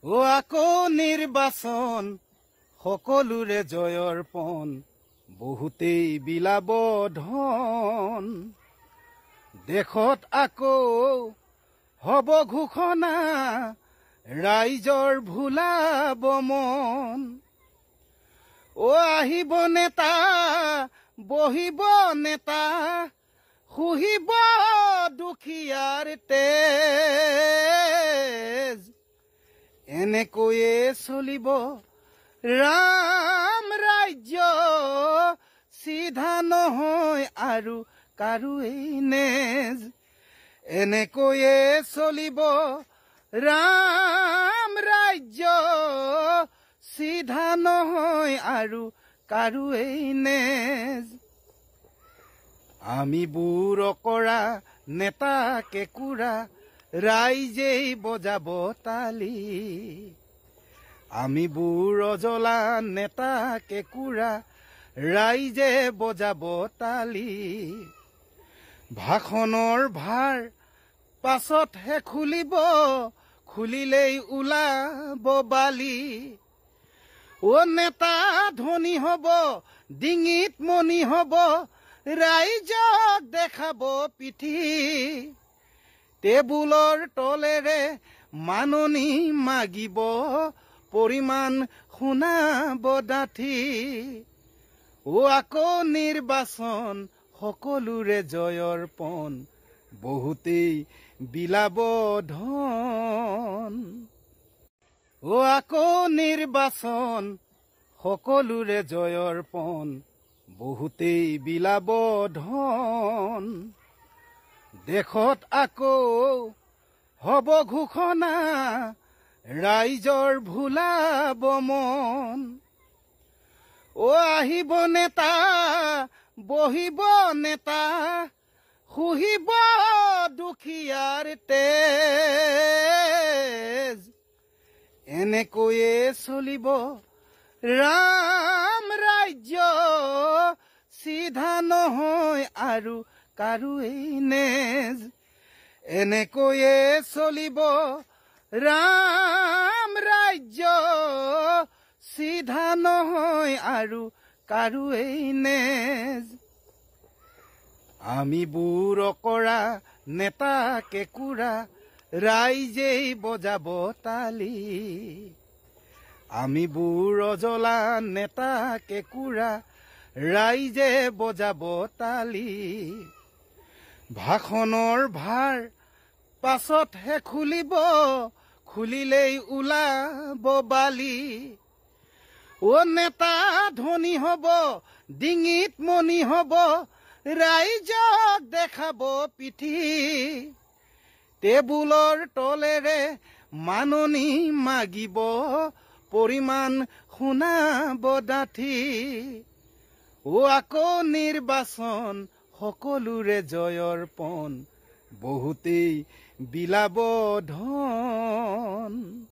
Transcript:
ও আকৌ নিৰ্বাচন সকলোৰে জয়ৰ পণ বহুতেই বিলাব ধন দেশত আকৌ হব ঘোষণা ৰাইজৰ ভুলাব মন ও আহিব নেতা বহিব নেতা শুহিব দুখীয়াৰ তেজ এনেকৈয়ে চলিব ৰাম ৰাজ্য চিধা নহয় আৰু কাৰোৱেই নেজ এনেকৈয়ে চলিব ৰাম ৰাজ্য চিধা নহয় আৰু কাৰোৱেই নেজ আমি বুৰ কৰা নেতা কেঁকুৰা ৰাইজেই বজাব তালি আমি বুৰ জ্বলা নেতা কেঁকুৰা ৰাইজে বজাব তালি ভাষণৰ ভাৰ পাছতহে খুলিলেই ওলাব বালি ও নেতা ধনী হব ডিঙিত মণি হব ৰাইজক দেখাব পিঠি টেবুলৰ তলেৰে মাননি মাগিব পৰিমাণ শুনাব ডাঠি ও আকৌ নিৰ্বাচন সকলোৰে জয়ৰ পণ বহুতেই বিলাব ধন ও আকৌ নিৰ্বাচন সকলোৰে জয়ৰ পণ বহুতেই বিলাব ধন দেশত আকৌ হব ঘোষণা ৰাইজৰ ভুলাব মন ও আহিব নেতা বহিব নেতা শুহিব দুখীয়াৰ তেজ এনেকৈয়ে চলিব ৰাম ৰাজ্য চিধা নহয় আৰু কাৰোৱেই নেজ এনেকৈয়ে চলিব ৰাম ৰাজ্য চিধা নহয় আৰু কাৰোৱেই নেজ আমি বুৰ কৰা নেতা কেঁকুৰা ৰাইজেই বজাব তালি আমি বুৰ জ্বলা নেতা কেঁকুৰা ৰাইজে বজাব তালি ভাষণৰ ভাৰ পাছতহে খুলিলেই ওলাব বালি ও নেতা ধনী হব ডিঙিত মণি হব ৰাইজক দেখাব পিঠি টেবুলৰ তলেৰে মাননি মাগিব পৰিমাণ শুনাব ডাঠি ও আকৌ নিৰ্বাচন সকলোৰে জয়ৰ পণ বহুতেই বিলাব ধন